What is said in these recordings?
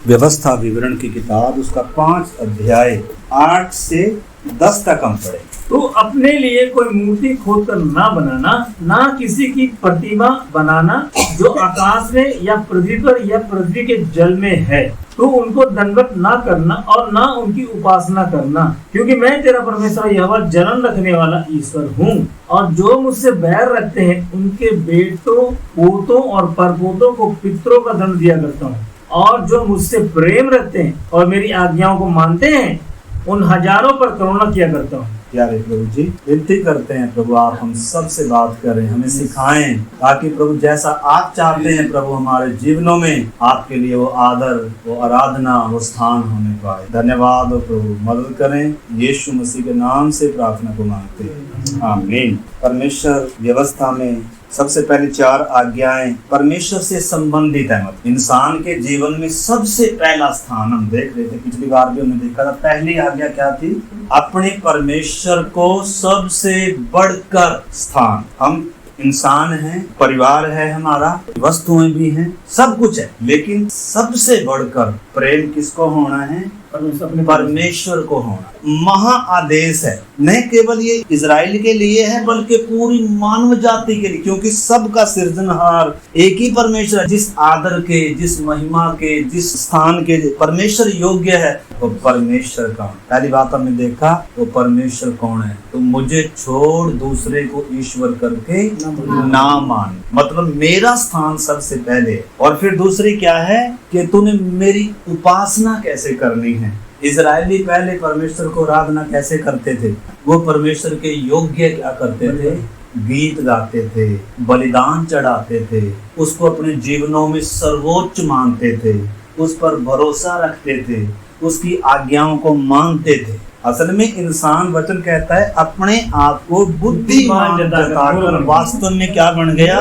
व्यवस्था विवरण की किताब, उसका 5 अध्याय 8 से 10 तक हम पढ़े। तो अपने लिए कोई मूर्ति खोद कर ना बनाना, ना किसी की प्रतिमा बनाना जो आकाश में या पृथ्वी पर या पृथ्वी के जल में है, तो उनको दंडवत ना करना और ना उनकी उपासना करना, क्योंकि मैं तेरा परमेश्वर यहोवा जलन रखने वाला ईश्वर हूँ। और जो मुझसे बैर रखते हैं उनके बेटों, पोतों और परपोतों को पितरों का दंड दिया करता हूँ, और जो मुझसे प्रेम रखते हैं और मेरी आज्ञाओं को मानते हैं उन हजारों पर करुणा किया करता हूँ। प्यारे प्रभु जी, विनती करते हैं प्रभु आप हम सब से बात करें, हमें सिखाएं, ताकि प्रभु जैसा आप चाहते हैं प्रभु हमारे जीवनों में आपके लिए वो आदर, वो आराधना, वो स्थान होने पाए। धन्यवाद हो प्रभु, मदद करें, यीशु मसीह के नाम से प्रार्थना को मांगते हैं, आमीन। परमेश्वर व्यवस्था में सबसे पहले 4 आज्ञाएं परमेश्वर से संबंधित है। मतलब इंसान के जीवन में सबसे पहला स्थान हम देख रहे थे, पिछली बार भी हमने देखा था। पहली आज्ञा क्या थी? अपने परमेश्वर को सबसे बढ़कर स्थान। हम इंसान हैं, परिवार है हमारा, वस्तुएं भी हैं, सब कुछ है, लेकिन सबसे बढ़कर प्रेम किसको होना है? परमेश्वर को होना। महा आदेश है, नहीं केवल ये इजराइल के लिए है बल्कि पूरी मानव जाति के लिए, क्योंकि सबका सृजनहार एक ही परमेश्वर है। जिस आदर के, जिस महिमा के, जिस स्थान के परमेश्वर योग्य है वो परमेश्वर का। पहली बात हमने देखा वो परमेश्वर कौन है? तो मुझे छोड़ दूसरे को ईश्वर करके ना मान, मतलब मेरा स्थान सबसे पहले। और फिर दूसरी क्या है कि तूने मेरी उपासना कैसे करनी है। इजरायली पहले परमेश्वर को आराधना कैसे करते थे? वो परमेश्वर के योग्य क्या करते थे? गीत गाते थे, बलिदान चढ़ाते थे, उसको अपने जीवनों में सर्वोच्च मानते थे, उस पर भरोसा रखते थे, उसकी आज्ञाओं को मानते थे। असल में इंसान, वचन कहता है, अपने आप को बुद्धिमान जताकर वास्तव में क्या बन गया?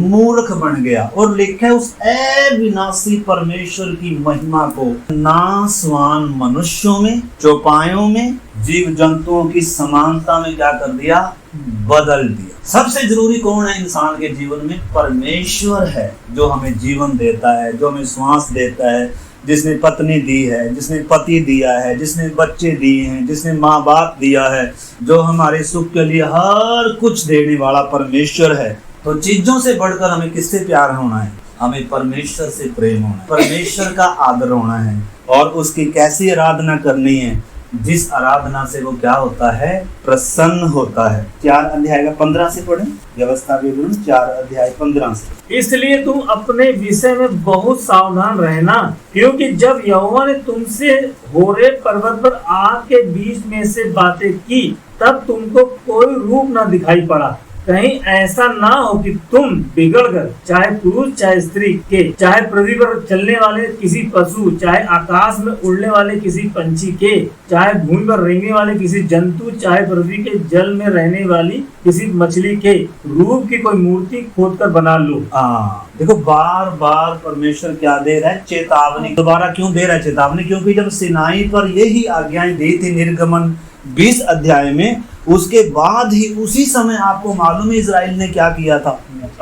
मूर्ख बन गया। और लिखा है उस अविनाशी परमेश्वर की महिमा को नासवान मनुष्यों में, चौपायों में, जीव जंतुओं की समानता में क्या कर दिया? बदल दिया। सबसे जरूरी कौन है इंसान के जीवन में? परमेश्वर है, जो हमें जीवन देता है, जो हमें श्वास देता है, जिसने पत्नी दी है, जिसने पति दिया है, जिसने बच्चे दिए हैं, जिसने माँ बाप दिया है, जो हमारे सुख के लिए हर कुछ देने वाला परमेश्वर है। तो चीजों से बढ़कर हमें किससे प्यार होना है? हमें परमेश्वर से प्रेम होना है, परमेश्वर का आदर होना है। और उसकी कैसी आराधना करनी है? जिस आराधना से वो क्या होता है? प्रसन्न होता है। 4 अध्याय का 15 से पढ़ें, व्यवस्था विवरण 4 अध्याय 15 से। इसलिए तुम अपने विषय में बहुत सावधान रहना, क्योंकि जब यहोवा ने तुमसे होरेब पर्वत पर आग के बीच में से बातें की, तब तुमको कोई रूप न दिखाई पड़ा। कहीं ऐसा ना हो कि तुम बिगड़ कर, चाहे पुरुष चाहे स्त्री के, चाहे पृथ्वी पर चलने वाले किसी पशु, चाहे आकाश में उड़ने वाले किसी पंछी के, चाहे भूमि पर रेंगने वाले किसी जंतु, चाहे पृथ्वी के जल में रहने वाली किसी मछली के रूप की कोई मूर्ति खोद कर बना लो। देखो, बार बार परमेश्वर क्या दे रहा है? चेतावनी। दोबारा क्यों दे रहा है चेतावनी? क्योंकि जब सिनाई पर यही आज्ञाएं दी थी निर्गमन 20 अध्याय में, उसके बाद ही उसी समय आपको मालूम है इजराइल ने क्या किया था?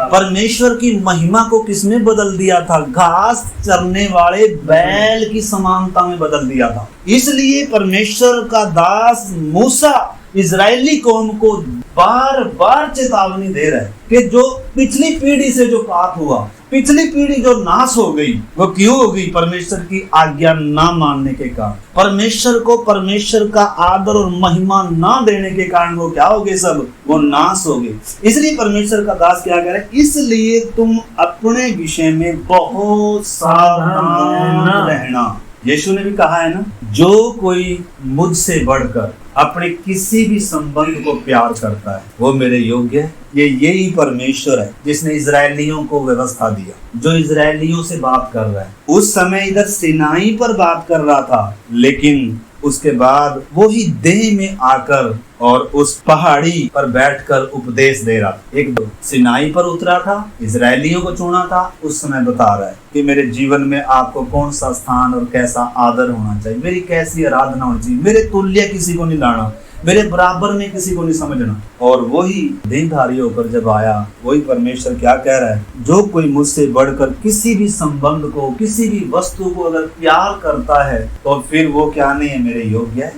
परमेश्वर की महिमा को किसने बदल दिया था? घास चरने वाले बैल की समानता में बदल दिया था। इसलिए परमेश्वर का दास मूसा इजरायली कौम को बार बार चेतावनी दे रहा है कि जो पिछली पीढ़ी से जो पाप हुआ, पिछली पीढ़ी जो नाश हो गई, वो क्यों हो गई? परमेश्वर की आज्ञा ना मानने के कारण, परमेश्वर को परमेश्वर का आदर और महिमा ना देने के कारण वो क्या हो गए? सब वो नाश हो गए। इसलिए परमेश्वर का दास क्या कह रहा है? इसलिए तुम अपने विषय में बहुत सावधान रहना। यीशु ने भी कहा है ना, जो कोई मुझसे बढ़कर अपने किसी भी संबंध को प्यार करता है वो मेरे योग्य है। यही परमेश्वर है जिसने इजरायलियों को व्यवस्था दिया, जो इजरायलियों से बात कर रहा है। उस समय इधर सिनाई पर बात कर रहा था, लेकिन उसके बाद वो ही देह में आकर और उस पहाड़ी पर बैठकर उपदेश दे रहा था। एक दो सिनाई पर उतरा था, इजरायलियों को चुना था, उस समय बता रहा है कि मेरे जीवन में आपको कौन सा स्थान और कैसा आदर होना चाहिए, मेरी कैसी आराधना होनी चाहिए, मेरे तुल्य किसी को नहीं लाना, मेरे बराबर में किसी को नहीं समझना। और वही देहधारी होकर जब आया, वही परमेश्वर क्या कह रहा है, जो कोई मुझसे बढ़कर किसी भी संबंध को, किसी भी वस्तु को अगर प्यार करता है तो फिर वो क्या नहीं है, मेरे योग्य है।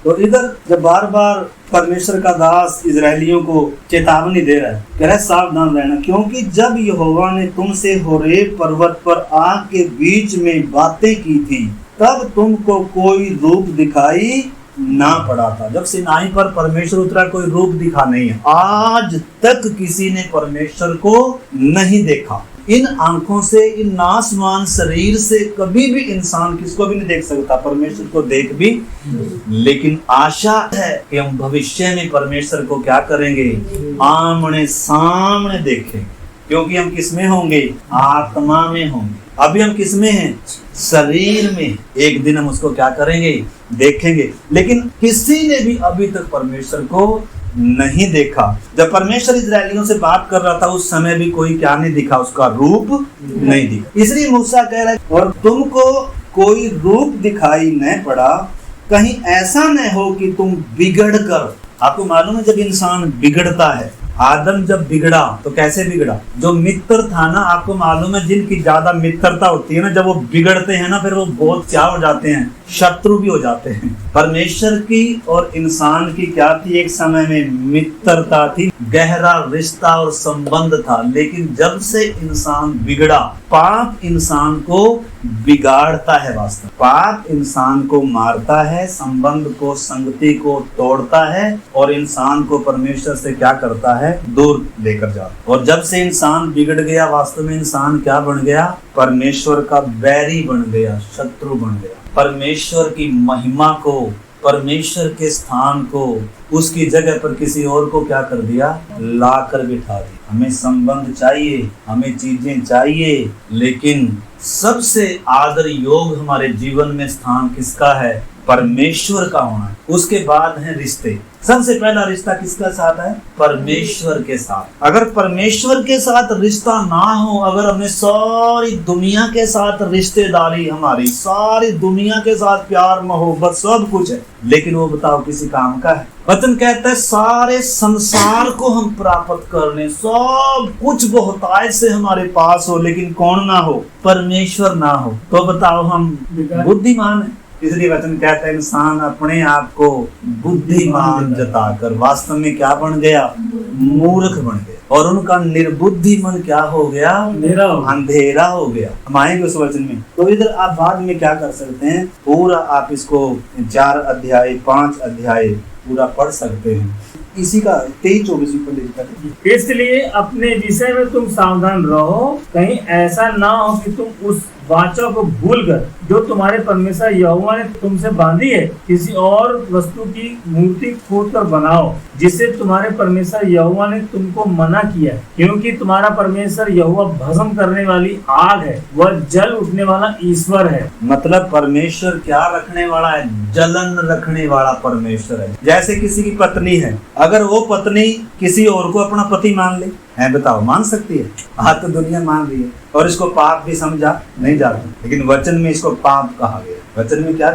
तो इधर जब बार बार परमेश्वर का दास इजरायलियों को चेतावनी दे रहा है, कह रहा है सावधान रहना, क्योंकि जब यहोवा ने तुमसे होरेब पर्वत पर आग के बीच में बातें की थी, तब तुमको कोई रूप दिखाई ना पड़ा था। जब सिनाई पर परमेश्वर उतरा, कोई रूप दिखा नहीं है। आज तक किसी ने परमेश्वर को नहीं देखा। इन आंखों से, इन नासमान शरीर से कभी भी इंसान किसको भी नहीं देख सकता, परमेश्वर को देख भी। लेकिन आशा है कि हम भविष्य में परमेश्वर को क्या करेंगे, आमने सामने देखें। क्योंकि हम किसमें होंगे, आत्मा में होंगे। अभी हम किसमें हैं, शरीर में। एक दिन हम उसको क्या करेंगे, देखेंगे। लेकिन किसी ने भी अभी तक परमेश्वर को नहीं देखा। जब परमेश्वर इजरायलियों से बात कर रहा था, उस समय भी कोई क्या नहीं दिखा, उसका रूप नहीं दिखा। इसलिए मूसा कह रहा है, और तुमको कोई रूप दिखाई न पड़ा, कहीं ऐसा न हो कि तुम बिगड़ कर। आपको मालूम है जब इंसान बिगड़ता है, आदम जब बिगड़ा तो कैसे बिगड़ा, जो मित्र था ना, आपको मालूम है जिनकी ज्यादा मित्रता होती है ना, जब वो बिगड़ते हैं ना, फिर वो बहुत क्या हो जाते हैं, शत्रु भी हो जाते हैं। परमेश्वर की और इंसान की क्या थी, एक समय में मित्रता थी, गहरा रिश्ता और संबंध था। लेकिन जब से इंसान बिगड़ा, पाप इंसान को बिगाड़ता है। वास्तव पाप इंसान को मारता है, संबंध को, संगति को तोड़ता है, और इंसान को परमेश्वर से क्या करता है, दूर लेकर जाता। और जब से इंसान बिगड़ गया, वास्तव में इंसान क्या बन गया, परमेश्वर का बैरी बन गया, शत्रु बन गया। परमेश्वर की महिमा को, परमेश्वर के स्थान को, उसकी जगह पर किसी और को क्या कर दिया, लाकर बिठा दिया। हमें संबंध चाहिए, हमें चीजें चाहिए, लेकिन सबसे आदर योग हमारे जीवन में स्थान किसका है, परमेश्वर का होना है। उसके बाद है रिश्ते। सबसे पहला रिश्ता किसका साथ है, परमेश्वर के साथ। अगर परमेश्वर के साथ रिश्ता ना हो, अगर हमें सारी दुनिया के साथ रिश्तेदारी, हमारी सारी दुनिया के साथ प्यार मोहब्बत सब कुछ है, लेकिन वो बताओ किसी काम का है। वचन कहता है सारे संसार को हम प्राप्त कर लें, सब कुछ बहुतायत से हमारे पास हो, लेकिन कौन ना हो, परमेश्वर ना हो, तो बताओ हम बुद्धिमान है। इसलिए वचन कहता है इंसान अपने आप को बुद्धिमान जताकर वास्तव में क्या बन गया, मूर्ख बन गया, और उनका निर्बुद्धि मन क्या हो गया, अंधेरा हो गया। हम आएंगे उस वचन में। तो इधर आप बाद में क्या कर सकते हैं, पूरा आप इसको 4 अध्याय 5 अध्याय पूरा पढ़ सकते हैं। इसी का 23-24 पर लिखा है, इसलिए अपने विषय में तुम सावधान रहो, कहीं ऐसा ना हो कि तुम उस वाचा को भूलकर जो तुम्हारे परमेश्वर यहोवा ने तुमसे बांधी है, किसी और वस्तु की मूर्ति खोद कर बनाओ, जिससे तुम्हारे परमेश्वर यहोवा ने तुमको मना किया है। क्योंकि तुम्हारा परमेश्वर यहोवा भस्म करने वाली आग है, वह जल उठने वाला ईश्वर है। मतलब परमेश्वर क्या रखने वाला है, जलन रखने वाला परमेश्वर है। जैसे किसी की पत्नी है, अगर वो पत्नी किसी और को अपना पति मान ले, है बताओ, मान सकती है? आज तो दुनिया मान रही है, और इसको पाप भी समझा नहीं जाता, लेकिन वचन में इसको पाप कहा गया। वचन में क्या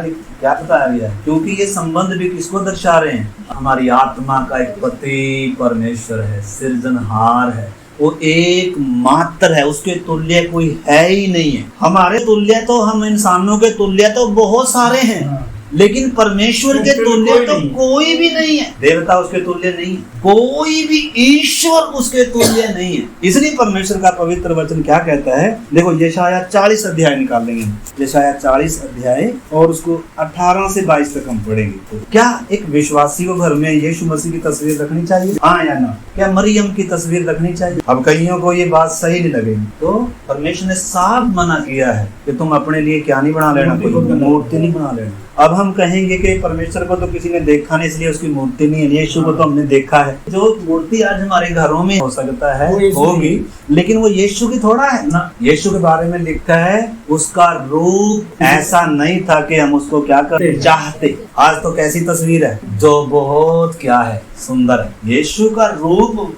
बताया गया है, क्योंकि ये संबंध भी किसको दर्शा रहे हैं, हमारी आत्मा का एक पति परमेश्वर है, सृजनहार है, वो एक मात्र है, उसके तुल्य कोई है ही नहीं है। हमारे तुल्य तो, हम इंसानों के तुल्य तो बहुत सारे हैं, लेकिन परमेश्वर के तुल्य तो कोई भी नहीं है। देवता उसके तुल्य नहीं है, कोई भी ईश्वर उसके तुल्य नहीं है। इसलिए परमेश्वर का पवित्र वचन क्या कहता है, देखो यशायाह 40 अध्याय निकाल लेंगे, यशायाह 40 अध्याय, और उसको 18 से 22 तक हम पढ़ेंगे। तो क्या एक विश्वासी को घर में यीशु मसीह की तस्वीर रखनी चाहिए, हाँ या ना? क्या मरियम की तस्वीर रखनी चाहिए? अब कईयों को ये बात सही नहीं लगेगी, तो परमेश्वर ने साफ मना किया है कि तुम अपने लिए क्या नहीं बना लेना, कोई मूर्ति नहीं बना लेना। अब हम कहेंगे कि परमेश्वर को तो किसी ने देखा नहीं, इसलिए उसकी मूर्ति नहीं है। यीशु को तो हमने देखा है। जो मूर्ति आज हमारे घरों में हो सकता है, होगी, लेकिन वो यीशु की थोड़ा है ना। यीशु के बारे में लिखा है, उसका रूप ऐसा नहीं था कि हम उसको क्या कर चाहते। आज तो कैसी तस्वीर है, जो बहुत क्या है, सुंदर है। यीशु का रूप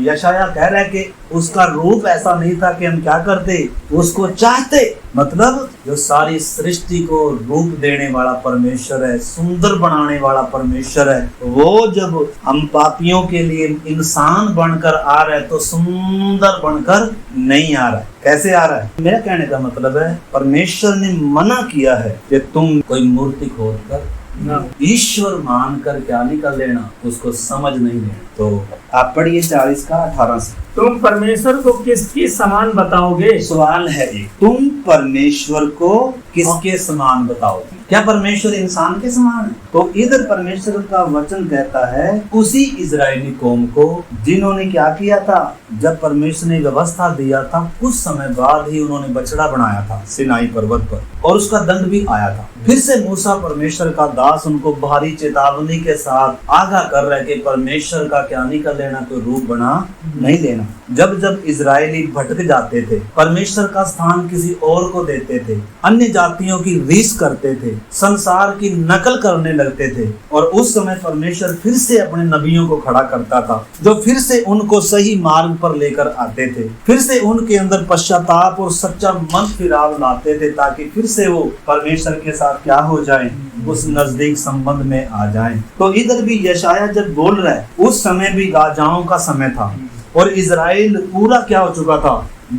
यशाया कह रहा है कि उसका रूप ऐसा नहीं था कि हम क्या करते, उसको चाहते। मतलब जो सारी सृष्टि को रूप देने वाला परमेश्वर है, सुंदर बनाने वाला परमेश्वर है, वो जब हम पापियों के लिए इंसान बनकर आ रहा है तो सुंदर बनकर नहीं आ रहा है। कैसे आ रहा है? मेरा कहने का मतलब है परमेश्वर ने मना किया है कि तुम कोई मूर्ति खोद कर ईश्वर मानकर क्या निकल लेना, उसको समझ नहीं लेना। तो आप पढ़िए 40 का 18 से। तुम परमेश्वर को किसके समान बताओगे? सवाल है एक, तुम परमेश्वर को किसके समान बताओगे? क्या परमेश्वर इंसान के समान है? तो इधर परमेश्वर का वचन कहता है उसी इजरायली कौम को जिन्होंने क्या किया था, जब परमेश्वर ने व्यवस्था दिया था कुछ समय बाद ही उन्होंने बछड़ा बनाया था सिनाई पर्वत पर, और उसका दंड भी आया था। फिर से मूसा परमेश्वर का दास उनको भारी चेतावनी के साथ आगाह कर रहे कि परमेश्वर का क्या निकल लेना, कोई रूप बना नहीं लेना। जब जब इजरायली भटक जाते थे, परमेश्वर का स्थान किसी और को देते थे, अन्य जातियों की रीस करते थे, संसार की नकल करने लगते थे, और उस समय परमेश्वर फिर से अपने नबियों को खड़ा करता था जो फिर से उनको सही मार्ग पर लेकर आते थे, फिर से उनके अंदर पश्चाताप और सच्चा मन फिराव लाते थे ताकि फिर से वो परमेश्वर के साथ क्या हो जाए, उस नजदीक संबंध में आ जाएं। तो इधर भी यशाया जब बोल रहा है उस समय भी राजाओं का समय था और इजराइल पूरा क्या हो चुका था,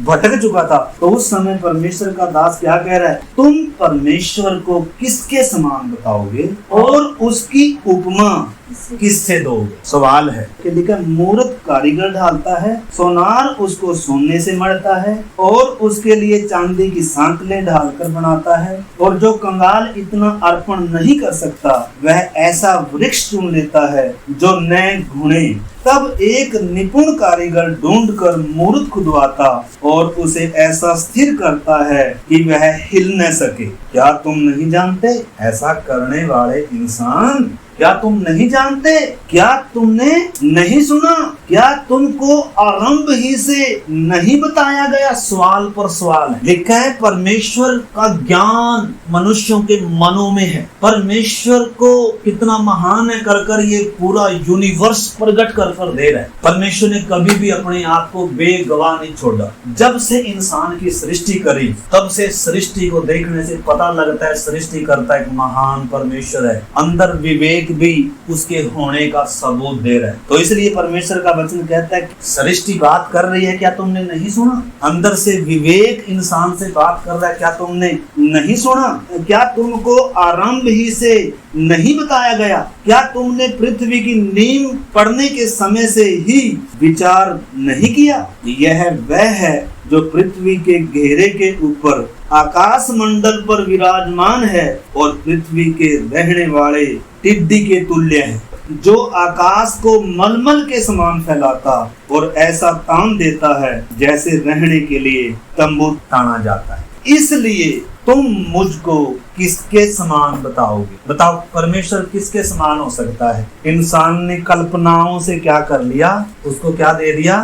भटक चुका था। तो उस समय परमेश्वर का दास क्या कह रहा है, तुम परमेश्वर को किसके समान बताओगे और उसकी उपमा किससे दोगे? सवाल है कि लिखा मूर्त कारीगर ढालता है, सोनार उसको सोने से मढ़ता है और उसके लिए चांदी की सांकलें ढालकर बनाता है, और जो कंगाल इतना अर्पण नहीं कर सकता वह ऐसा वृक्ष चुन लेता है जो नए घुने। तब एक निपुण कारीगर ढूंढकर मूर्त खुदवाता और उसे ऐसा स्थिर करता है कि वह हिल न सके। क्या तुम नहीं जानते ऐसा करने वाले इंसान? क्या तुम नहीं जानते? क्या तुमने नहीं सुना? क्या तुमको आरंभ ही से नहीं बताया गया? सवाल पर सवाल है। लिखा है परमेश्वर का ज्ञान मनुष्यों के मनों में है। परमेश्वर को कितना महान है कर कर ये पूरा यूनिवर्स प्रकट कर कर दे रहा है। परमेश्वर ने कभी भी अपने आप को बेगवाह नहीं छोड़ा। जब से इंसान की सृष्टि करी तब से सृष्टि को देखने से पता लगता है सृष्टि करता एक महान परमेश्वर है। अंदर विवेक भी उसके होने का सबूत दे रहा है। तो इसलिए परमेश्वर का वचन कहता है कि सृष्टि बात कर रही है, क्या तुमने नहीं सुना? अंदर से विवेक इंसान से बात कर रहा है, क्या तुमने नहीं सुना? क्या तुमको आरंभ ही से नहीं बताया गया? क्या तुमने पृथ्वी की नींव पड़ने के समय से ही विचार नहीं किया? यह वह है जो पृथ्वी के घेरे के ऊपर आकाश मंडल पर विराजमान है और पृथ्वी के रहने वाले टिड्डी के तुल्य है, जो आकाश को मलमल के समान फैलाता और ऐसा तान देता है जैसे रहने के लिए तंबू ताना जाता है। इसलिए तुम मुझको किसके समान बताओगे? बताओ परमेश्वर किसके समान हो सकता है? इंसान ने कल्पनाओं से क्या कर लिया, उसको क्या दे दिया,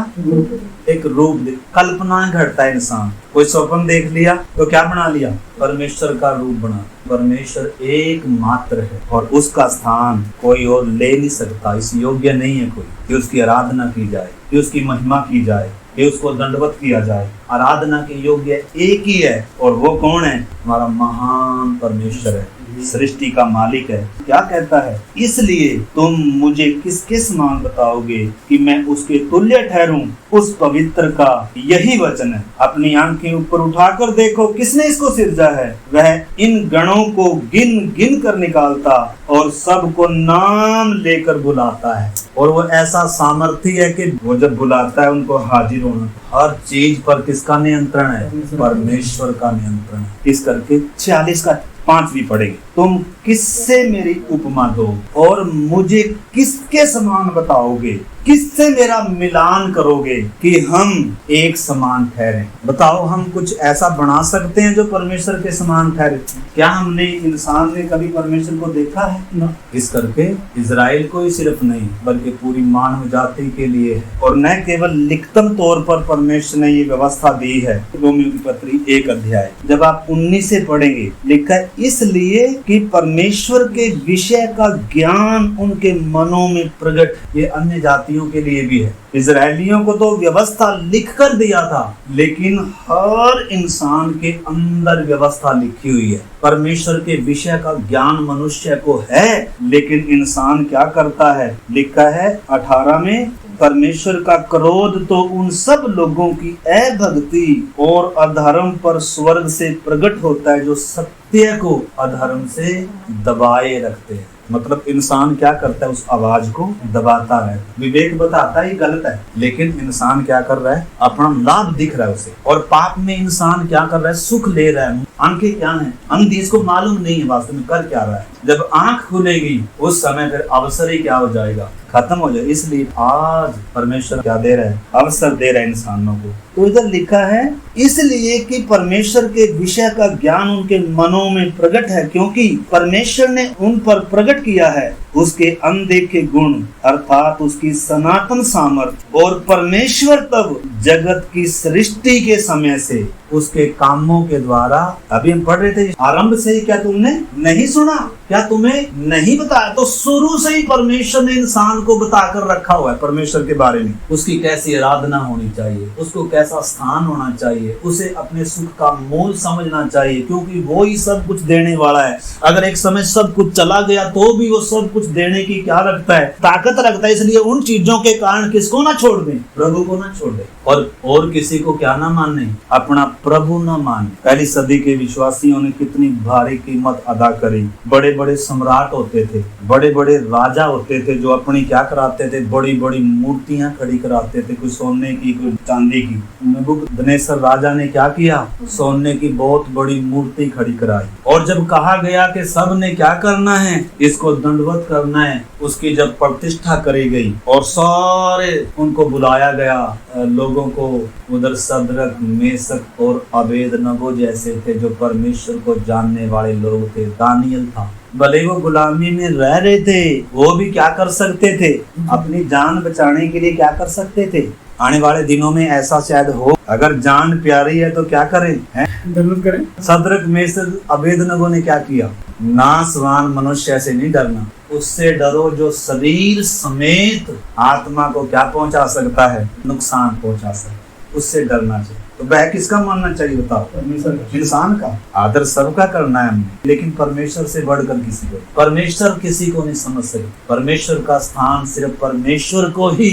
एक रूप दे। कल्पनाएं घड़ता है इंसान, कोई स्वप्न देख लिया तो क्या बना लिया, परमेश्वर का रूप बना। परमेश्वर एक मात्र है और उसका स्थान कोई और ले नहीं सकता। इस योग्य नहीं है कोई कि उसकी आराधना की जाए, कि उसकी महिमा की जाए, कि उसको दंडवत किया जाए। आराधना के योग्य एक ही है और वो कौन है? हमारा महान परमेश्वर है, सृष्टि का मालिक है। क्या कहता है? इसलिए तुम मुझे किसके समान बताओगे कि मैं उसके तुल्य ठहरूं? उस पवित्र का यही वचन है। अपनी आंखें ऊपर उठाकर देखो, किसने इसको सिरजा है? वह इन गणों को गिन गिन कर निकालता और सबको नाम लेकर बुलाता है। और वो ऐसा सामर्थी है कि वो जब बुलाता है उनको हाजिर होना। हर चीज पर किसका नियंत्रण है? परमेश्वर का नियंत्रण है। इस करके 46 का 5 भी पढ़ेंगे। तुम किससे मेरी उपमा दो और मुझे किसके समान बताओगे? किससे मेरा मिलान करोगे कि हम एक समान ठहरे? बताओ, हम कुछ ऐसा बना सकते हैं जो परमेश्वर के समान ठहरे? क्या हमने इंसान ने कभी परमेश्वर को देखा है? न। इस करके इजराइल को ही सिर्फ नहीं बल्कि पूरी मानव जाति के लिए है, और न केवल लिखितम तौर पर परमेश्वर ने ये व्यवस्था दी है। रोमियो की पत्री 1 अध्याय जब आप 19 से पढ़ेंगे, लिखा है इसलिए कि परमेश्वर के विषय का ज्ञान उनके मनों में प्रकट, ये अन्य जाति जातियों के लिए भी है। इजरायलियों को तो व्यवस्था लिख कर दिया था, लेकिन हर इंसान के अंदर व्यवस्था लिखी हुई है। परमेश्वर के विषय का ज्ञान मनुष्य को है, लेकिन इंसान क्या करता है? लिखा है 18 में, परमेश्वर का क्रोध तो उन सब लोगों की अभक्ति और अधर्म पर स्वर्ग से प्रकट होता है जो सत्य को अधर्म से दबाए रखते हैं। मतलब इंसान क्या करता है? उस आवाज को दबाता है। विवेक बताता है ये गलत है, लेकिन इंसान क्या कर रहा है? अपना लाभ दिख रहा है उसे। और पाप में इंसान क्या कर रहा है? सुख ले रहा है। आंखें क्या है? अंधी, इसको मालूम नहीं है वास्तव में कर क्या रहा है। जब आंख खुलेगी उस समय फिर अवसर ही क्या हो जाएगा? खत्म हो जाए। इसलिए आज परमेश्वर क्या दे रहा है? अवसर दे रहा है इंसानों को। तो इधर लिखा है इसलिए कि परमेश्वर के विषय का ज्ञान उनके मनों में प्रकट है, क्योंकि परमेश्वर ने उन पर प्रकट किया है उसके अनदेखे गुण अर्थात उसकी सनातन सामर्थ्य। और परमेश्वर तब जगत की सृष्टि के समय से उसके कामों के द्वारा, अभी हम पढ़ रहे थे आरंभ से ही, क्या तुमने नहीं सुना? क्या तुम्हें नहीं बताया? तो शुरू से ही परमेश्वर ने इंसान को बताकर रखा हुआ है परमेश्वर के बारे में। उसकी कैसी आराधना होनी चाहिए, उसको कैसा स्थान होना चाहिए, उसे अपने सुख का मूल समझना चाहिए, क्योंकि वो ही सब कुछ देने वाला है। अगर एक समय सब कुछ चला गया तो भी वो सब कुछ देने की क्या रखता है? ताकत रखता है। इसलिए उन चीजों के कारण किसको ना छोड़ दें? प्रभु को ना छोड़ दें। और किसी को क्या ना माने? अपना प्रभु ना माने। पहली सदी के विश्वासियों ने कितनी भारी कीमत अदा करी। बड़े बड़े सम्राट होते थे, बड़े बड़े राजा होते थे जो अपनी क्या कराते थे? बड़ी बड़ी मूर्तियां खड़ी कराते थे, कोई सोने की कोई चांदी की। नबूकदनेस्सर राजा ने क्या किया? सोने की बहुत बड़ी मूर्ति खड़ी कराई। और जब कहा गया कि सब ने क्या करना है? इसको दंडवत करना है, उसकी जब प्रतिष्ठा करी गई और सारे उनको बुलाया गया लोगों को, उधर सदरक, मेसक और अबेदनगो जैसे थे जो परमेश्वर को जानने वाले लोग थे। दानियल था, भले वो गुलामी में रह रहे थे, वो भी क्या कर सकते थे? अपनी जान बचाने के लिए क्या कर सकते थे? आने वाले दिनों में ऐसा शायद हो, अगर जान प्यारी है तो क्या करें? जरूर करें। सदरक, मेसक, अबेदनगो ने क्या किया? नासवान मनुष्य से नहीं डरना, उससे डरो जो शरीर समेत आत्मा को क्या पहुंचा सकता है? नुकसान पहुंचा सकता है। उससे डरना चाहिए। तो वह किसका मानना चाहिए बताओ? इंसान का। आदर सबका करना है हमने, लेकिन परमेश्वर से बढ़कर किसी को। परमेश्वर किसी को नहीं समझ सकते। परमेश्वर का स्थान सिर्फ परमेश्वर को ही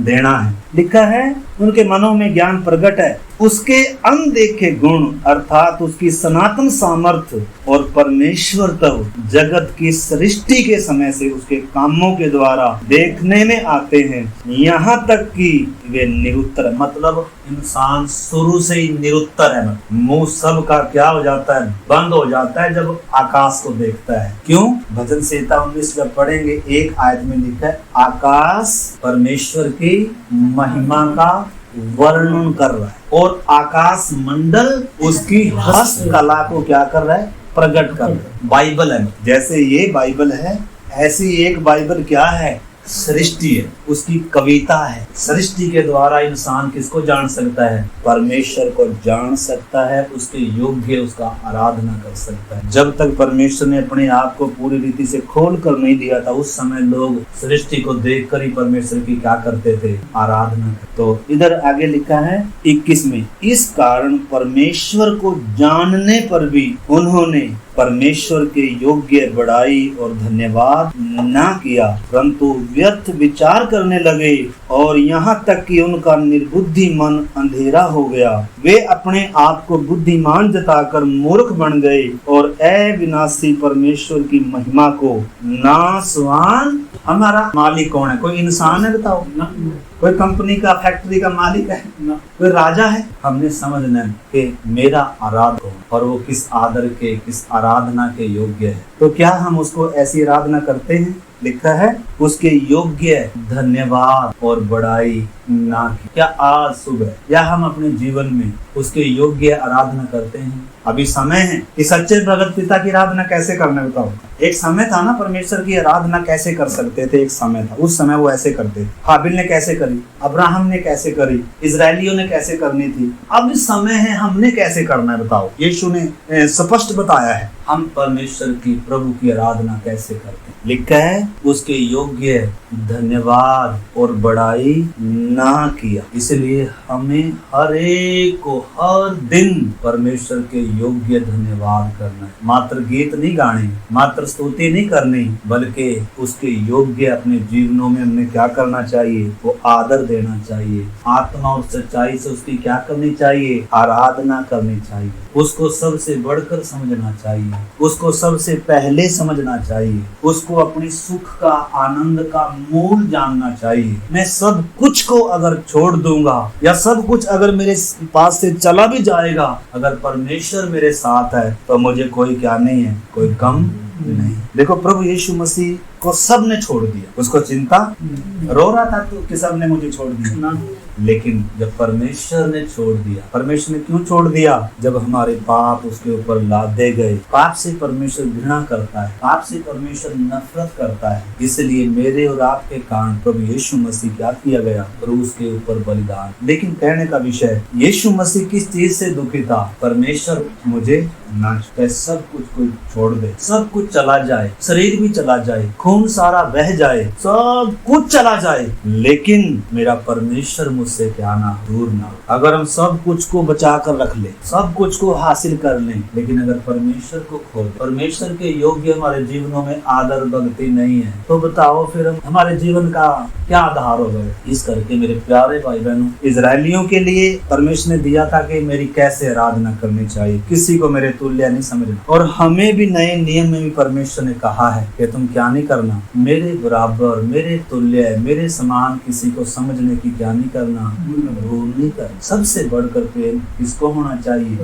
देना है। लिखा है उनके मनों में ज्ञान प्रकट है, उसके अनदेखे गुण अर्थात उसकी सनातन सामर्थ्य। और परमेश्वर तब जगत की सृष्टि के समय से उसके कामों के द्वारा देखने में आते हैं, यहाँ तक कि वे निरुत्तर है। मतलब इंसान शुरू से ही निरुत्तर है। मुंह सब का क्या हो जाता है? बंद हो जाता है जब आकाश को देखता है। क्यों? भजन संहिता 19 जब पढ़ेंगे, एक आयत में लिखा है आकाश परमेश्वर की महिमा का वर्णन कर रहा है और आकाश मंडल उसकी हस्त कला को क्या कर रहा है? प्रकट कर रहा है। बाइबल है, जैसे ये बाइबल है ऐसी एक बाइबल क्या है? सृष्टि है, उसकी कविता है। सृष्टि के द्वारा इंसान किसको जान सकता है? परमेश्वर को जान सकता है, उसके योग्य उसका आराधना कर सकता है। जब तक परमेश्वर ने अपने आप को पूरी रीति से खोल कर नहीं दिया था, उस समय लोग सृष्टि को देखकर ही परमेश्वर की क्या करते थे? आराधना करते। तो इधर आगे लिखा है 21 में, इस कारण परमेश्वर को जानने पर भी उन्होंने परमेश्वर के योग्य बड़ाई और धन्यवाद ना किया, परंतु व्यर्थ विचार करने लगे और यहाँ तक कि उनका निर्बुद्धि मन अंधेरा हो गया। वे अपने आप को बुद्धिमान जताकर मूर्ख बन गए और अविनाशी परमेश्वर की महिमा को नासवान। हमारा मालिक कौन है? कोई इंसान है? बताओ ना। कोई कंपनी का, फैक्ट्री का मालिक है ना? कोई राजा है? हमने समझना है कि मेरा आराधक और वो किस आदर के, किस आराधना के योग्य है। तो क्या हम उसको ऐसी आराधना करते हैं? लिखा है उसके योग्य धन्यवाद और बड़ाई ना की। क्या आज सुबह या हम अपने जीवन में उसके योग्य आराधना करते हैं? अभी समय है कि सच्चे भगत पिता की आराधना कैसे करना बताओ। एक समय था ना, परमेश्वर की आराधना कैसे कर सकते थे। एक समय था, उस समय वो ऐसे करते थे। हाबिल ने कैसे करी, अब्राहम ने कैसे करी, इजरायलियों ने कैसे करनी थी। अब समय है, हमने कैसे करना है बताओ। यीशु ने स्पष्ट बताया है हम परमेश्वर की प्रभु की आराधना कैसे करते हैं। लिखा है उसके योग्य धन्यवाद और बड़ाई ना किया। इसलिए हमें हर एक को हर दिन परमेश्वर के योग्य धन्यवाद करना है। मात्र गीत नहीं गाने, मात्र स्तुति नहीं करनी, बल्कि उसके योग्य अपने जीवनों में हमने क्या करना चाहिए, वो आदर देना चाहिए। आत्मा और सच्चाई से उसकी क्या करनी चाहिए, आराधना करनी चाहिए। उसको सबसे बढ़कर समझना चाहिए, उसको सबसे पहले समझना चाहिए, उसको अपनी सुख का, आनंद का मूल जानना चाहिए। मैं सब कुछ को अगर छोड़ दूंगा या सब कुछ अगर मेरे पास से चला भी जाएगा, अगर परमेश्वर मेरे साथ है तो मुझे कोई क्या नहीं है, कोई गम नहीं। देखो प्रभु यीशु मसीह को सब ने छोड़ दिया, उसको चिंता रो रहा था तो कि सब ने मुझे छोड़ दिया, लेकिन जब परमेश्वर ने छोड़ दिया। परमेश्वर ने क्यों छोड़ दिया? जब हमारे पाप उसके ऊपर लादे गए। पाप से परमेश्वर घृणा करता है, पाप से परमेश्वर नफरत करता है। इसलिए मेरे और आपके कारण प्रभु यीशु मसीह क्या किया गया, क्रूस के ऊपर बलिदान। लेकिन कहने का विषय, यीशु मसीह किस चीज से दुखी था? परमेश्वर मुझे ना सब कुछ को छोड़ दे, सब कुछ चला जाए, शरीर भी चला जाए, खून सारा बह जाए, सब कुछ चला जाए, लेकिन मेरा परमेश्वर मुझसे क्या ना दूर ना। अगर हम सब कुछ को बचा कर रख ले, सब कुछ को हासिल कर लें, लेकिन अगर परमेश्वर को खो दे, परमेश्वर के योग्य हमारे जीवनों में आदर भक्ति नहीं है, तो बताओ फिर हमारे जीवन का क्या आधार होगा। इस करके मेरे प्यारे भाई बहनों, इजरायलियों के लिए परमेश्वर ने दिया था कि मेरी कैसे आराधना करनी चाहिए, किसी को मेरे तुल्य नहीं समझना। और हमें भी नए नियम में भी परमेश्वर ने कहा है कि तुम क्या नहीं करना, मेरे बराबर, मेरे तुल्य, मेरे समान किसी को समझने की क्या नहीं करना, भूल नहीं करना। सबसे बढ़कर प्रेम किसको होना चाहिए?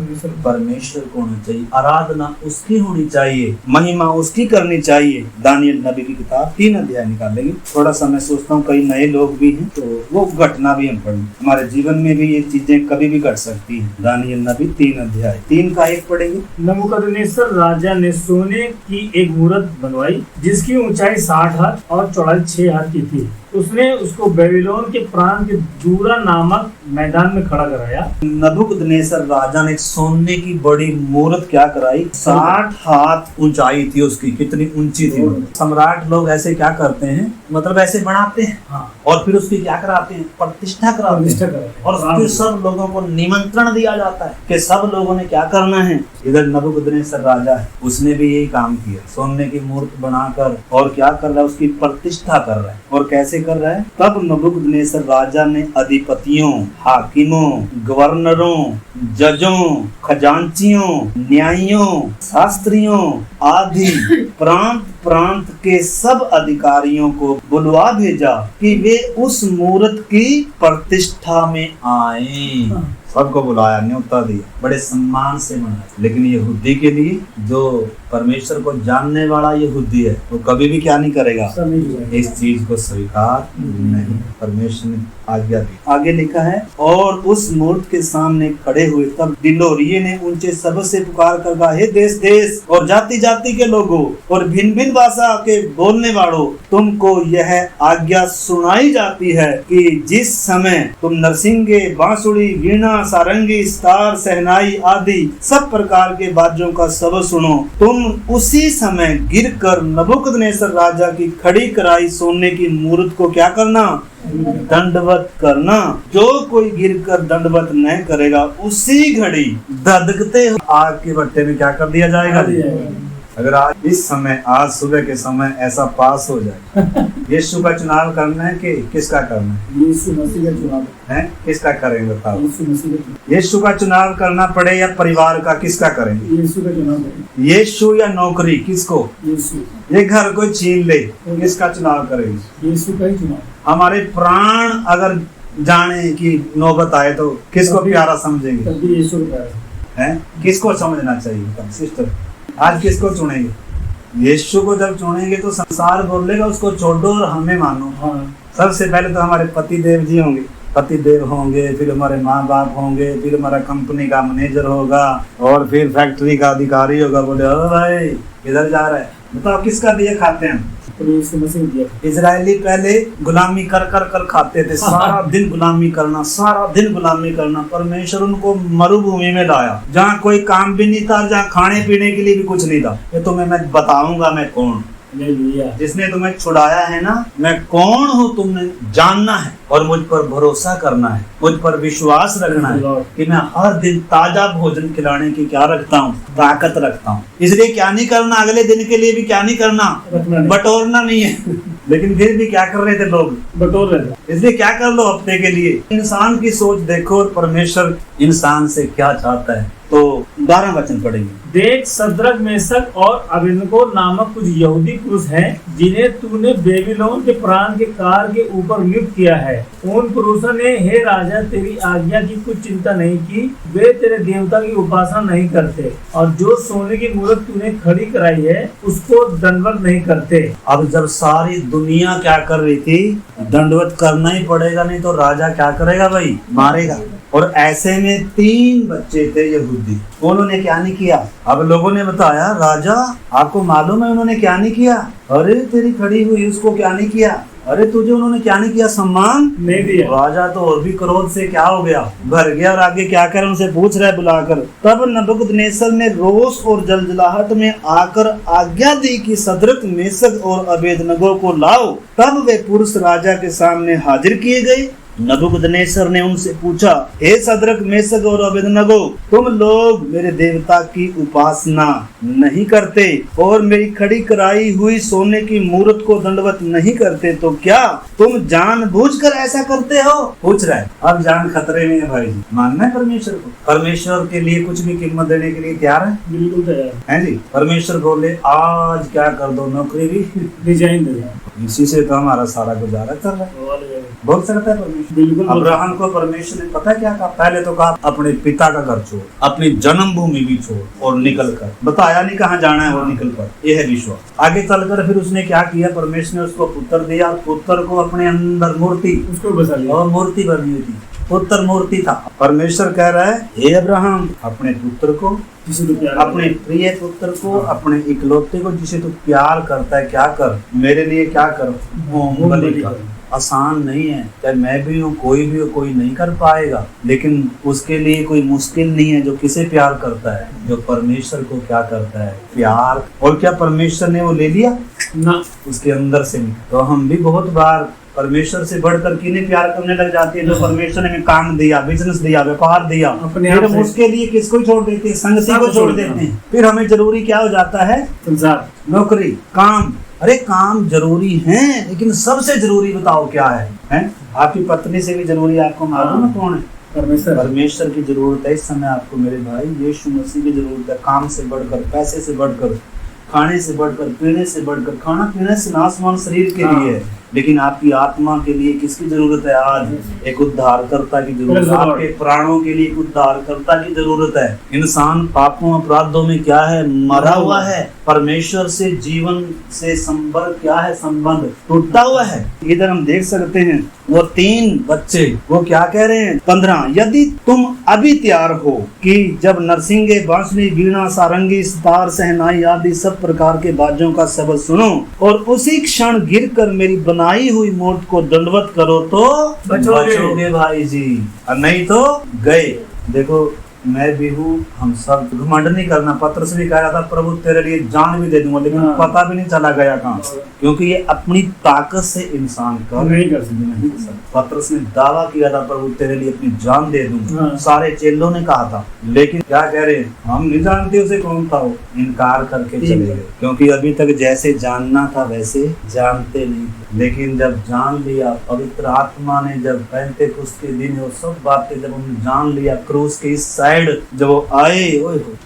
परमेश्वर को होना चाहिए। आराधना उसकी होनी चाहिए, महिमा उसकी करनी चाहिए। दानियल नबी की किताब 3 अध्याय निकालेंगे। थोड़ा सा मैं सोचता हूँ कई नए लोग भी हैं तो वो घटना भी हम पढ़ें, हमारे जीवन में भी ये चीजें कभी भी घट सकती हैं। दानियल नबी 3 अध्याय 3 का 1 पढ़ेंगे। नबूकदनेस्सर राजा ने सोने की एक मूरत बनवाई जिसकी ऊंचाई 60 हाथ और चौड़ाई 6 हाथ की थी। उसने उसको बेबीलोन के प्रांत के दूरा नामक मैदान में खड़ा कराया। नबूकदनेस्सर राजा ने सोने की बड़ी मूर्त क्या कराई, 60 हाथ ऊंचाई थी उसकी। कितनी ऊंची थी। सम्राट लोग ऐसे क्या करते हैं, मतलब ऐसे बनाते हैं, हाँ। और फिर उसकी क्या कराते हैं, प्रतिष्ठा कराते हैं। और फिर सब लोगों को निमंत्रण दिया जाता है कि सब लोगों ने क्या करना है। इधर नबूकदनेस्सर राजा है, उसने भी यही काम किया, सोने की मूर्त बनाकर और क्या कर रहा है, उसकी प्रतिष्ठा कर रहा है। और कैसे कर रहा है? तब नबूकदनेस्सर राजा ने अधिपतियों, हाकिमों, गवर्नरों, जजों, खजांचियों, न्यायियों, शास्त्रियों आदि प्रांत प्रांत के सब अधिकारियों को बुलवा भेजा कि वे उस मूर्त की प्रतिष्ठा में आए। सबको बुलाया, न्योता दिया, बड़े सम्मान से मनाया। लेकिन यहूदी के लिए, जो परमेश्वर को जानने वाला यहूदी है, वो कभी भी क्या नहीं करेगा, इस चीज को स्वीकार नहीं। परमेश्वर ने आज्ञा दी। आगे लिखा है, और उस मूर्त के सामने खड़े हुए तब डिलोरिये ने ऊंचे शब्द से पुकार कर कहा, हे देश देश और जाति जाति के लोगों और भिन्न भिन्न भाषा के बोलने वालों, तुमको यह आज्ञा सुनाई जाती है कि जिस समय तुम नरसिंगे, बांसुरी, वीणा, सारंगी, सितार, सहनाई आदि सब प्रकार के बाजों का शब्द सुनो, तुम उसी समय गिरकर नबूकदनेस्सर राजा की खड़ी कराई सोने की मूर्त को क्या करना, दंडवत करना। जो कोई गिरकर दंडवत न करेगा, उसी घड़ी धधकते आग के भट्टे में क्या कर दिया जाएगा। अगर आज इस समय, आज सुबह के समय ऐसा पास हो जाए, यीशु का चुनाव करना है कि किसका करना है? यीशु मसीह का चुनाव है। किसका करेंगे बताओ? यीशु मसीह का। यीशु का चुनाव करना पड़े या परिवार का, किसका करेंगे? यीशु का चुनाव करेंगे। यीशु या नौकरी, किसको? यीशु। ये घर को छीन ले, किसका चुनाव करेंगे? यीशु का ही चुनाव। हमारे प्राण अगर जाने की नौबत आए तो किसको प्यारा समझेंगे? तभी यीशु को प्यारा है। किसको समझना चाहिए सिस्टर? आज किसको चुनेंगे? यीशु को जब चुनेंगे तो संसार बोलेगा उसको छोड़ो और हमें मानो। हाँ। सबसे पहले तो हमारे पति देव जी होंगे, पति देव होंगे, फिर हमारे माँ बाप होंगे, फिर हमारा कंपनी का मैनेजर होगा और फिर फैक्ट्री का अधिकारी होगा। बोले ओ भाई किधर जा रहा है, बताओ किसका दिए खाते हैं। इजरायली पहले गुलामी कर कर कर खाते थे, सारा दिन गुलामी करना, सारा दिन गुलामी करना। परमेश्वर उनको मरुभूमि में लाया जहाँ कोई काम भी नहीं था, जहाँ खाने पीने के लिए भी कुछ नहीं था। ये तुम्हें मैं बताऊंगा मैं कौन, जिसने तुम्हें छुड़ाया है ना, मैं कौन हूँ तुमने जानना है और मुझ पर भरोसा करना है, मुझ पर विश्वास रखना है कि मैं हर दिन ताजा भोजन खिलाने की क्या रखता हूँ, ताकत रखता हूँ। इसलिए क्या नहीं करना, अगले दिन के लिए भी क्या नहीं करना, बटोरना नहीं है। लेकिन फिर भी क्या कर रहे थे लोग, बटोर रहे थे। इसलिए क्या कर लो हफ्ते के लिए। इंसान की सोच देखो और परमेश्वर इंसान से क्या चाहता है। तो 12 वचन पढ़ेंगे। देख, सद्रक, मेशक और अबेदनगो नामक कुछ यहूदी पुरुष हैं जिन्हें तूने बेबीलोन के प्राण के कार के ऊपर नियुक्त किया है। उन पुरुषों ने हे राजा तेरी आज्ञा की कुछ चिंता नहीं की, वे तेरे देवता की उपासना नहीं करते और जो सोने की मूर्त तूने खड़ी कराई है उसको दंडवत नहीं करते। अब जब सारी दुनिया क्या कर रही थी, दंडवत करना ही पड़ेगा, नहीं तो राजा क्या करेगा भाई, मारेगा। और ऐसे में 3 बच्चे थे यहूदी, उन्होंने क्या नहीं किया। अब लोगों ने बताया राजा आपको मालूम है उन्होंने क्या नहीं किया, अरे तेरी खड़ी हुई उसको क्या नहीं किया, अरे तुझे उन्होंने क्या नहीं किया, सम्मान नहीं दिया। राजा तो और भी क्रोध से क्या हो गया, भर गया और आगे क्या कर उनसे पूछ रहा है बुलाकर। तब नबूकदनेस्सर ने रोष और जलजलाहट में आकर आज्ञा दी कि सद्रक, मेशक और अबेदनगो को लाओ। तब वे पुरुष राजा के सामने हाजिर किए गए। नबूकदनेस्सर ने उनसे पूछा, हे सद्रक, मेशक और अबेदनगो, तुम लोग मेरे देवता की उपासना नहीं करते और मेरी खड़ी कराई हुई सोने की मूर्त को दंडवत नहीं करते, तो क्या तुम जानबूझकर ऐसा करते हो? पूछ रहा है। अब जान खतरे में है भाई जी, मानना है परमेश्वर को, परमेश्वर के लिए कुछ भी कीमत देने के लिए तैयार है, बिल्कुल तैयार है जी। परमेश्वर बोले आज क्या कर दो, नौकरी भी डिजाइन दे, इसी से तो हमारा सारा गुजारा चल रहा है। बोल सकता है परमेश्वर। बिल्कुल। अब्राहम को परमेश्वर ने पता क्या कहा, पहले तो कहा अपने पिता का घर छोड़, अपनी जन्मभूमि भी छोड़ और निकल कर, बताया नहीं कहाँ जाना है और निकल कर, यह है विश्वास। आगे चलकर फिर उसने क्या किया, परमेश्वर ने उसको पुत्र दिया, पुत्र को अपने अंदर मूर्ति उसको बसा लिया और मूर्ति बनी हुई थी, पुत्र मूर्ति था। परमेश्वर कह रहा है हे अब्राहम अपने पुत्र को, अपने प्रिय पुत्र को, अपने इकलौते को जिसे तू प्यार करता है, क्या कर, मेरे लिए क्या कर, होम बलि कर। आसान नहीं है, चाहे मैं भी हूँ, कोई भी हो, कोई नहीं कर पाएगा, लेकिन उसके लिए कोई मुश्किल नहीं है जो किसे प्यार करता है, जो परमेश्वर को क्या करता है, प्यार। और क्या परमेश्वर ने वो ले लिया ना, उसके अंदर से नहीं। तो हम भी बहुत बार परमेश्वर से बढ़कर किन्हें प्यार करने लग जाते हैं, जो परमेश्वर ने हमें काम दिया, बिजनेस दिया, व्यापार दिया, फिर हम उसके लिए किसको छोड़ देते हैं, संगति को छोड़ देते हैं। फिर हमें जरूरी क्या हो जाता है, संसार, नौकरी, काम। अरे काम जरूरी है, लेकिन सबसे जरूरी बताओ क्या है? आपकी पत्नी से भी जरूरी आपको मालूम है कौन है? परमेश्वर। परमेश्वर की जरूरत है इस समय आपको मेरे भाई, यीशु मसीह की जरूरत है। काम से बढ़कर, पैसे से बढ़कर, खाने से बढ़कर, पीने से बढ़कर, खाना पीने से आसमान शरीर के लिए है, लेकिन आपकी आत्मा के लिए किसकी जरूरत है? आज एक उद्धारकर्ता की जरूरत है, आपके प्राणों के लिए एक उद्धारकर्ता की जरूरत है। इंसान पापों अपराधों में क्या है, मरा हुआ है, परमेश्वर से जीवन से संपर्क क्या है, संबंध टूटा हुआ है। इधर हम देख सकते हैं वो 3 बच्चे वो क्या कह रहे हैं, 15, यदि तुम अभी तैयार हो कि जब नरसिंगे, बांसुरी, वीणा, सारंगी, सितार, सहनाई आदि सब प्रकार के बाजों का शब्द सुनो और उसी क्षण गिरकर मेरी बनाई हुई मूर्त को दंडवत करो तो बचोगे भाई जी, और नहीं तो गए। देखो मैं भी हूँ, हम सब घमंड नहीं करना। पत्रस भी कह रहा था प्रभु तेरे लिए जान भी दे दूंगा, लेकिन पता भी नहीं चला गया कहाँ, क्योंकि ये अपनी ताकत से इंसान कर नहीं कर सकते। पत्रस ने दावा किया था प्रभु तेरे लिए अपनी जान दे दूंगा, सारे चेलों ने कहा था, लेकिन क्या कह रहे हैं, हम नहीं जानते उसे कौन था, वो इनकार करके चले गए, क्योंकि अभी तक जैसे जानना था वैसे जानते नहीं। लेकिन जब जान लिया, पवित्र आत्मा ने जब पेंटेकोस्त के दिन वो सब बातें जब उन्होंने जान लिया, क्रूस के इस साइड जब वो आए,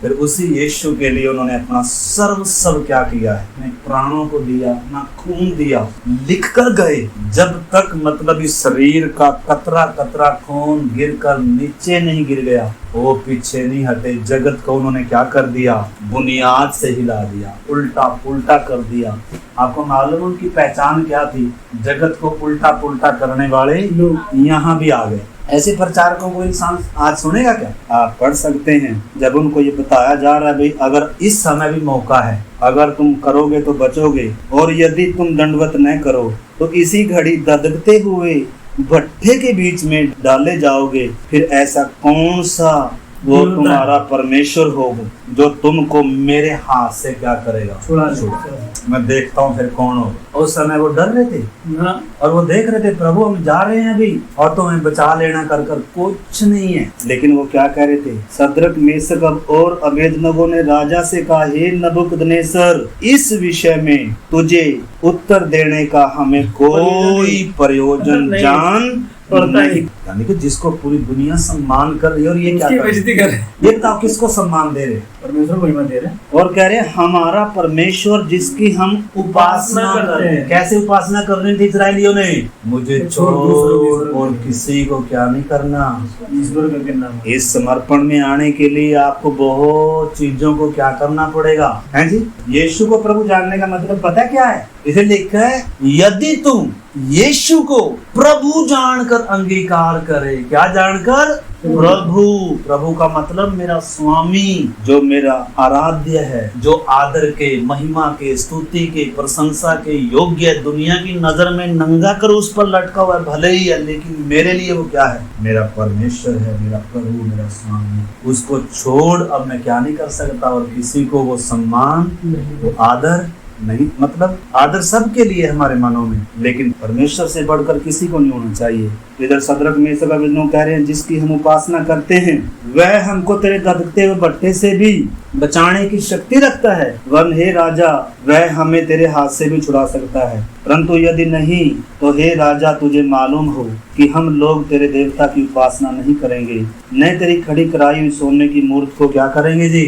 फिर उसी यीशु के लिए उन्होंने अपना सर्वस्व क्या किया है, अपने प्राणों को दिया, अपना खून दिया, लिख कर गए। जब तक मतलब इस शरीर का कतरा कतरा खून गिरकर नीचे नहीं गिर गया, वो पीछे नहीं हटे। जगत को उन्होंने क्या कर दिया, बुनियाद से हिला दिया, उल्टा पुल्टा कर दिया। आपको मालूम है उनकी पहचान क्या थी? जगत को उल्टा पुल्टा करने वाले लोग यहाँ भी आ गए। ऐसे प्रचारकों को इंसान आज सुनेगा क्या? आप पढ़ सकते हैं जब उनको ये बताया जा रहा है भाई अगर इस समय भी मौका है, अगर तुम करोगे तो बचोगे और यदि तुम दंडवत न करो तो इसी घड़ी ददकते हुए भट्ठे के बीच में डाले जाओगे। फिर ऐसा कौन सा वो तुम्हारा परमेश्वर होगा जो तुमको मेरे हाथ से क्या करेगा? छोड़ा। मैं देखता हूँ फिर कौन होगा। उस समय वो डर रहे थे हाँ, और वो देख रहे थे प्रभु हम जा रहे हैं अभी और तुम्हें बचा लेना कर कर कुछ नहीं है। लेकिन वो क्या कह रहे थे? सद्रक मेशक और अबेदनगो ने राजा से कहा, हे नबूकदनेस्सर, इस विषय में तुझे उत्तर देने का हमें कोई प्रयोजन जान पड़ता ही। यानी कि जिसको पूरी दुनिया सम्मान कर रही है और ये क्या उसकी कर रहे बेइज्जती कर रहे हैं। ये बताओ किसको सम्मान दे रहे? परमेश्वर को महिमा दे रहे हैं। और कह रहे हमारा परमेश्वर जिसकी हम उपासना करते हैं। कैसे उपासना करनी थी इस्राएलियों ने? मुझे छोड़ और किसी को क्या नहीं करना। ईश्वर का क्या नाम है? इस समर्पण में आने के लिए आपको बहुत चीजों को क्या करना पड़ेगा, है जी? यीशु को प्रभु जानने का मतलब पता क्या है? इसे लिखा है यदि तुम यीशु को प्रभु जानकर अंगीकार करे। क्या जानकर? प्रभु का मतलब मेरा स्वामी, जो मेरा आराध्य है, जो आदर के, महिमा के, स्तुति के, प्रशंसा के योग्य है। दुनिया की नजर में नंगा कर उस पर लटका हुआ है भले ही है, लेकिन मेरे लिए वो क्या है? मेरा परमेश्वर है, मेरा प्रभु, मेरा स्वामी। उसको छोड़ अब मैं क्या नहीं कर सकता और किसी को वो सम्मान, वो आदर नहीं। मतलब आदर सबके लिए हमारे मनों में, लेकिन परमेश्वर से बढ़कर किसी को नहीं होना चाहिए। इधर सद्रक मेशक अबेदनगो कह रहे हैं जिसकी हम उपासना करते हैं वह हमको तेरे धधकते हुए भट्ठे से भी बचाने की शक्ति रखता है। वरन हे राजा, वह हमें तेरे हाथ से भी छुड़ा सकता है। परंतु यदि नहीं तो हे राजा, तुझे मालूम हो कि हम लोग तेरे देवता की उपासना नहीं करेंगे, न तेरी खड़ी कराई हुई सोने की मूर्त को क्या करेंगे जी।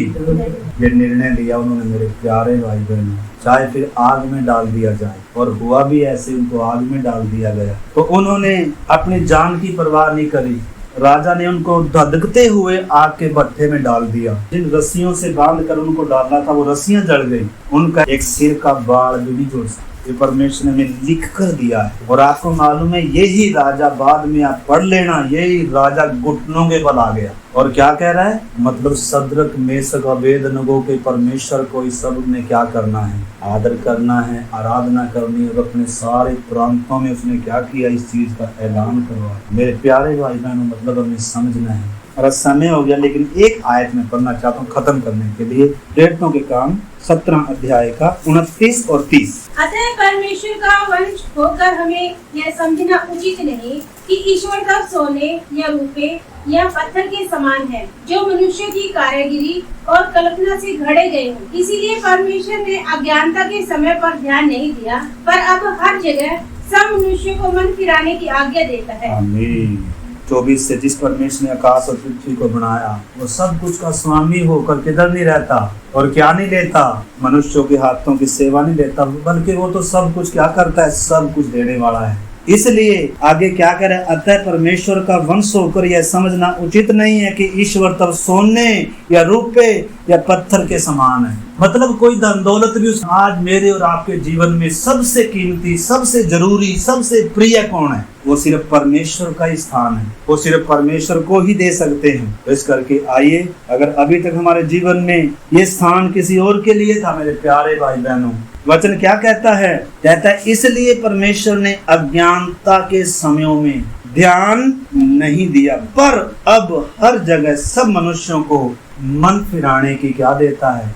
ये निर्णय लिया उन्होंने मेरे प्यारे भाई बहनों, चाहे फिर आग में डाल दिया जाए, और हुआ भी ऐसे, उनको आग में डाल दिया गया। तो उन्होंने अपनी जान की परवाह नहीं करी। राजा ने उनको धधकते हुए आग के भट्ठे में डाल दिया। जिन रस्सियों से बांध कर उनको डालना था वो रस्सियां जल गई। उनका एक सिर का बाल भी नहीं जुड़ सकता। ये परमेश्वर ने लिख कर दिया है। और आपको मालूम है यही राजा, बाद में आप पढ़ लेना, यही राजा घुटनों के बल आ गया। और क्या कह रहा है? मतलब सद्रक मेशक अबेदनगो के परमेश्वर को इस सब ने क्या करना है? आदर करना है, आराधना करनी है। और अपने सारे प्रांतों में उसने क्या किया? इस चीज का ऐलान करवाया। मेरे प्यारे भाई बहनों, मतलब हमें समझना है। और समय हो गया, लेकिन एक आयत में पढ़ना चाहता हूँ खत्म करने के लिए। प्रेरितों के काम 17 अध्याय का 29 और 30। अतः परमेश्वर का वंश होकर हमें यह समझना उचित नहीं कि ईश्वर का सोने या रूपे या पत्थर के समान है, जो मनुष्य की कारीगरी और कल्पना से घड़े गए हों। इसीलिए परमेश्वर ने अज्ञानता के समय पर ध्यान नहीं दिया, पर अब हर जगह सब मनुष्यों को मन फिराने की आज्ञा देता है। आमीन। 24 से जिस परमेश्वर ने आकाश और पृथ्वी को बनाया वो सब कुछ का स्वामी होकर किधर नहीं रहता और क्या नहीं लेता? मनुष्यों के हाथों की सेवा नहीं लेता, बल्कि वो तो सब कुछ क्या करता है? सब कुछ देने वाला है। इसलिए आगे क्या करे? अतः परमेश्वर का वंश होकर यह समझना उचित नहीं है कि ईश्वर तब सोने या रूपे या पत्थर के समान है। मतलब कोई धन दौलत भी आज मेरे और आपके जीवन में सबसे कीमती, सबसे जरूरी, सबसे प्रिय कौन है? वो सिर्फ परमेश्वर का ही स्थान है। वो सिर्फ परमेश्वर को ही दे सकते हैं। तो इस करके आइए, अगर अभी तक हमारे जीवन में ये स्थान किसी और के लिए था, मेरे प्यारे भाई बहनों, वचन क्या कहता है? कहता है इसलिए परमेश्वर ने अज्ञानता के समयों में ध्यान नहीं दिया, पर अब हर जगह सब मनुष्यों को मन फिराने की क्या देता है?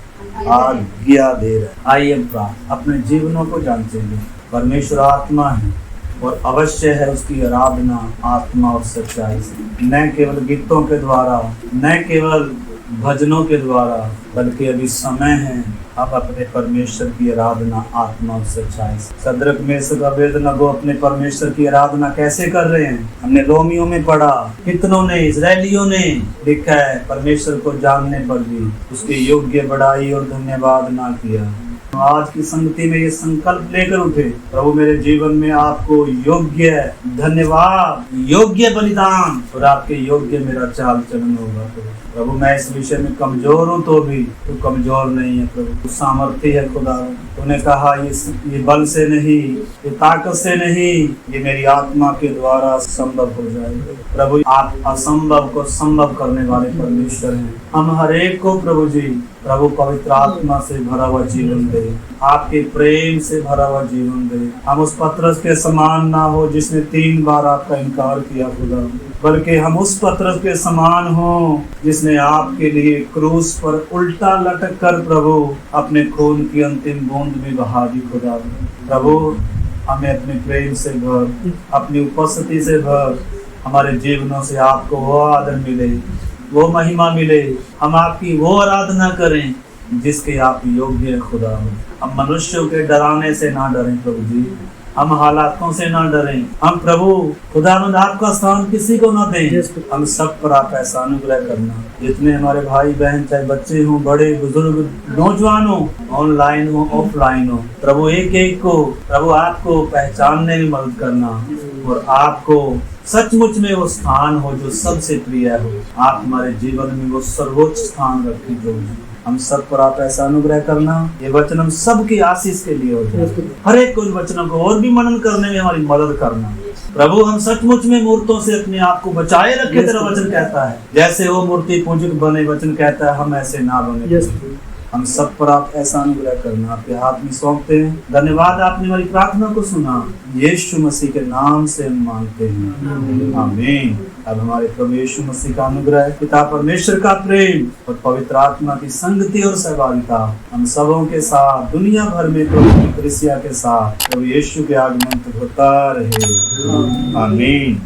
आज्ञा दे रहा है। आइए अपने जीवनों को जानते हैं। परमेश्वर आत्मा है और अवश्य है उसकी आराधना आत्मा और सच्चाई से, न केवल गीतों के द्वारा, न केवल भजनों के द्वारा, बल्कि अभी समय है अब अपने परमेश्वर की आराधना आत्मा और सच्चाई से। सद्रक मेशक अबेदनगो अपने परमेश्वर की आराधना कैसे कर रहे हैं? हमने रोमियो में पढ़ा, कितनों ने, इजरायलियों ने लिखा है परमेश्वर को जानने पर भी उसके योग्य बड़ाई और धन्यवाद ना किया। आज की संगति में ये संकल्प लेकर उठे, प्रभु मेरे जीवन में आपको योग्य धन्यवाद, योग्य बलिदान और आपके योग्य मेरा चाल चलन होगा। प्रभु मैं इस विषय में कमजोर हूँ तो भी तू कमजोर नहीं है प्रभु, तू सामर्थ्य है खुदा। तूने कहा ये बल से नहीं, ये ताकत से नहीं, ये मेरी आत्मा के द्वारा संभव हो जाएगा। प्रभु आप असंभव को संभव करने वाले परमेश्वर हैं। हम हर एक को प्रभु जी प्रभु पवित्र आत्मा से भरा हुआ जीवन दे, आपके प्रेम से भरा हुआ जीवन दे। हम उस पतरस के समान ना हो जिसने 3 बार आपका इनकार किया खुदा, बल्कि हम उस पतरस के समान हो जिसने आपके लिए क्रूस पर उल्टा लटक कर प्रभु अपने खून की अंतिम बूंद में बहा दी खुदा। प्रभु हमें अपने प्रेम से भर, अपनी उपस्थिति से भर, हमारे जीवनों से आपको वो आदर मिले, वो महिमा मिले, हम आपकी वो आराधना करें जिसके आप योग्य हैं खुदा। हम मनुष्यों के डराने से ना डरें प्रभु जी, हम हालातों से ना डरें, हम प्रभु खुदावंद आपका स्थान किसी को ना दें। हम सब पर आप ऐसा अनुग्रह करना, जितने हमारे भाई बहन चाहे बच्चे हों, बड़े बुजुर्ग, नौजवान हो, ऑनलाइन हो ऑफलाइन हो, प्रभु एक एक को प्रभु आपको पहचानने में मदद करना और आपको सचमुच में वो स्थान हो जो सबसे प्रिय हो। आप हमारे जीवन में वो सर्वोच्च स्थान रखें जो हम सब पर आप ऐसा अनुग्रह करना। ये वचन हम सबकी आशीष के लिए हो जाए, हर एक को इन वचनों को और भी मनन करने में हमारी मदद करना। प्रभु हम सचमुच में मूर्तों से अपने आप को बचाए रखे, तेरा वचन कहता है जैसे वो मूर्ति पूजक बने, वचन कहता है हम ऐसे ना बने। हम सब पर आप ऐसा अनुग्रह करना, आपके हाथ में सौंपते हैं। धन्यवाद आपने हमारी प्रार्थना को सुना, यीशु मसीह के नाम से हम मांगते हैं, आमीन। अब हमारे प्रभु यीशु मसीह का अनुग्रह, पिता परमेश्वर का प्रेम और पवित्र आत्मा की संगति और सहभागिता हम सबों के साथ दुनिया भर में प्रभु की कलीसिया के साथ प्रभु यीशु के आगमन तक होता रहे, आमीन।